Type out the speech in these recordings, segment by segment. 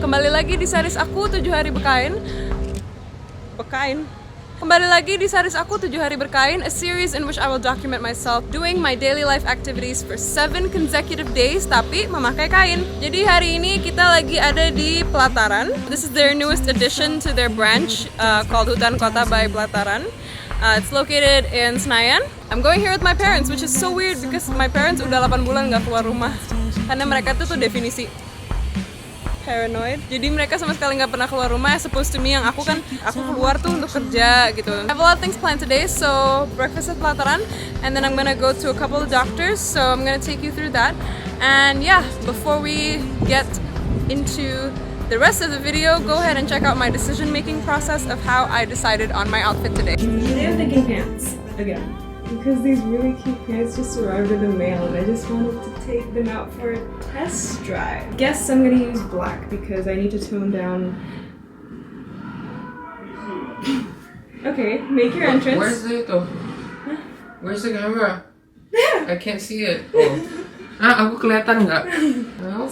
Kembali lagi di series aku 7 hari berkain. Kembali lagi di series aku 7 hari berkain, a series in which I will document myself doing my daily life activities for 7 consecutive days tapi memakai kain. Jadi hari ini kita lagi ada di Pelataran. This is their newest addition to their branch called Hutan Kota by Pelataran. It's located in Senayan. I'm going here with my parents, which is so weird because my parents udah 8 bulan nggak keluar rumah. Karena mereka tuh definisi paranoid. Jadi mereka sama sekali nggak pernah keluar rumah. As opposed to me yang aku keluar tuh untuk kerja gitu. I have a lot of things planned today, so breakfast at Pelataran, and then I'm gonna go to a couple of doctors. So I'm gonna take you through that. And yeah, before we get into the rest of the video, go ahead and check out my decision-making process of how I decided on my outfit today. Today I'm thinking pants again. Because these really cute pants just arrived in the mail and I just wanted to take them out for a test drive. Guess I'm gonna use black because I need to tone down. Okay, make your entrance. Where's it though? Huh? Where's the camera? I can't see it. Oh. Aku kelihatan nggak?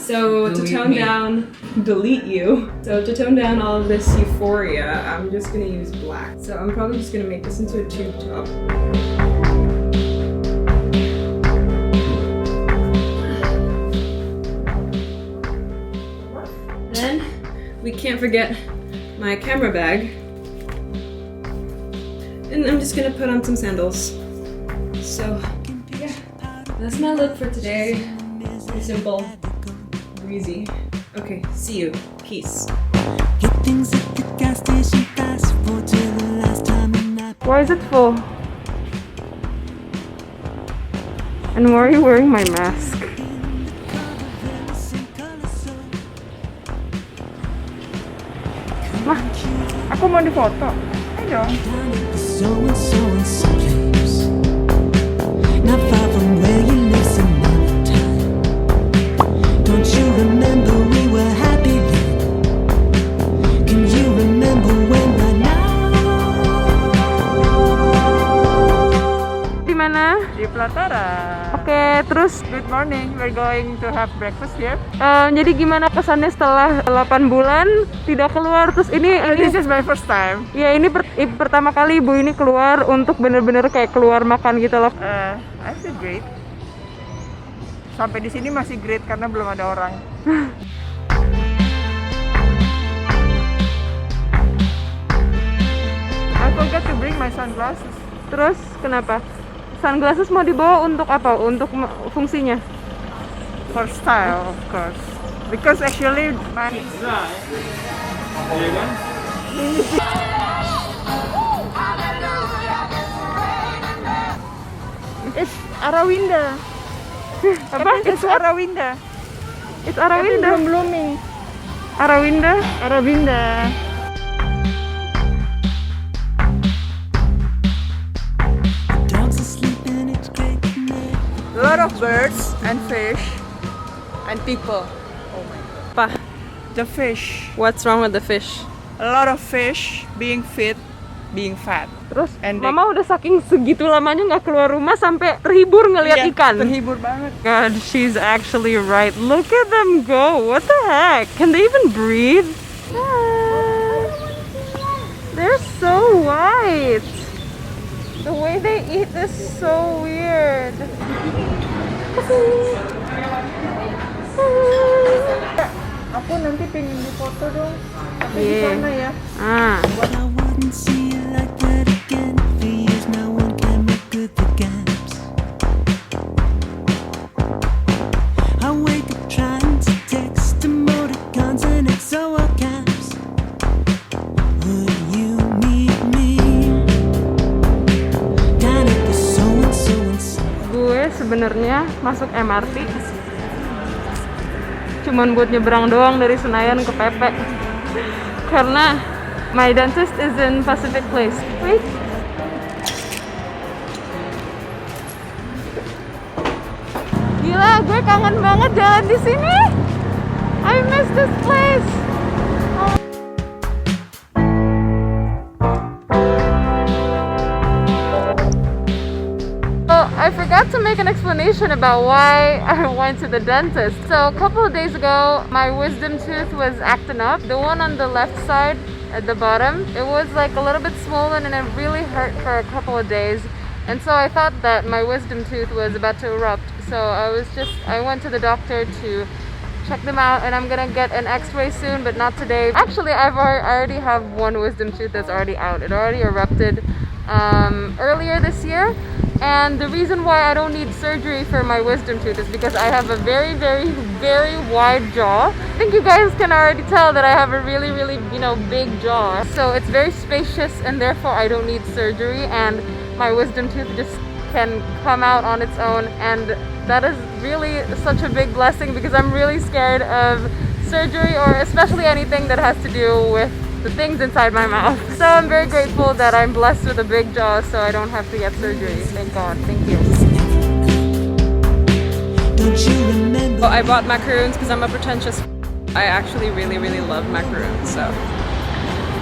So to tone down, delete you. So to tone down all of this euphoria, I'm just gonna use black. So I'm probably just gonna make this into a tube top. Then we can't forget my camera bag. And I'm just gonna put on some sandals. So yeah, that's my look for today. Pretty simple, breezy. Okay, see you. Peace. Why is it full? And why are you wearing my mask? Mah, aku mau difoto. Ayo. Not far from where you live some other time. Don't you remember we were happy then? Can you remember when right now? Di mana? Di Pelataran. Oke, terus Good morning, we're going to have breakfast here. jadi gimana kesannya setelah 8 bulan tidak keluar? Terus ini This is my first time. ya ini pertama kali ibu ini keluar untuk bener-bener kayak keluar makan gitu loh. I feel great. Sampai di sini masih great karena belum ada orang. I forgot to bring my sunglasses. Terus kenapa? Sunglasses mau dibawa untuk apa? Untuk fungsinya? For style, of course. Because actually my It's Arawinda. Apa? It's Arawinda. It's Arawinda. Blooming. Arawinda. Arawinda. Dogs asleep and it's great night. A lot of birds and fish and people. Oh my god. Pa, The fish. what's wrong with the fish? A lot of fish being fit, being fat. Terus And mama udah saking segitu lamanya nggak keluar rumah sampai terhibur ngeliat Iya, ikan. terhibur banget. God, she's actually right. Look at them go. What the heck? Can they even breathe? Ah, they're so white. The way they eat is so weird. Aku nanti pengen difoto dong. Tapi di Iya. sana ya. Ah. I wouldn't see you like that again. For years now one can make good the gaps. I wake up trying to text emoticons and XO all caps. Would you meet me down at the so and so and so? Gue sebenarnya masuk MRT cuman buat nyebrang doang dari Senayan ke Pepe karena my dentist is in Pacific Place. Wait. Gila, gue kangen banget jalan di sini. I miss this place. Oh, I forgot forgot to make an explanation about why I went to the dentist. So a couple of days ago, my wisdom tooth was acting up. The one on the left side at the bottom, it was like a little bit swollen and it really hurt for a couple of days. And so I thought that my wisdom tooth was about to erupt. So I went to the doctor to check them out, and I'm gonna get an x-ray soon, but not today. Actually, I already have one wisdom tooth that's already out. It already erupted earlier this year. And the reason why I don't need surgery for my wisdom tooth is because I have a very, very, very wide jaw. I think you guys can already tell that I have a really, really, big jaw. So it's very spacious, and therefore I don't need surgery, and my wisdom tooth just can come out on its own. And that is really such a big blessing, because I'm really scared of surgery, or especially anything that has to do with the things inside my mouth. So I'm very grateful that I'm blessed with a big jaw, so I don't have to get surgery. Thank God. Thank you. Don't you remember? Well, I bought macaroons because I'm a pretentious. I actually really, really love macaroons. So.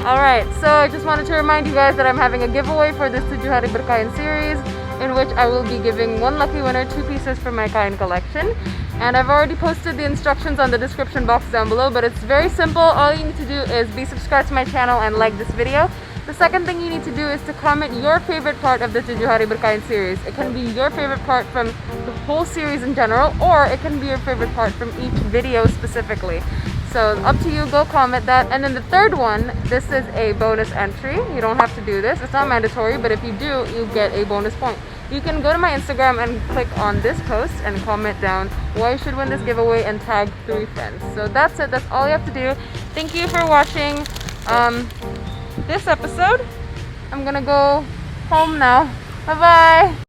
Alright, so I just wanted to remind you guys that I'm having a giveaway for this Tujuh Hari Berkain series, in which I will be giving one lucky winner 2 pieces from my kain collection. And I've already posted the instructions on the description box down below, but it's very simple. All you need to do is be subscribed to my channel and like this video. The second thing you need to do is to comment your favorite part of the Tujuh Hari Berkain series. It can be your favorite part from the whole series in general, or it can be your favorite part from each video specifically. So up to you, go comment that. And then the third one, this is a bonus entry. You don't have to do this, it's not mandatory, but if you do, you get a bonus point. You can go to my Instagram and click on this post and comment down why you should win this giveaway and tag 3 friends. So that's it, that's all you have to do. Thank you for watching this episode. I'm gonna go home now. Bye bye.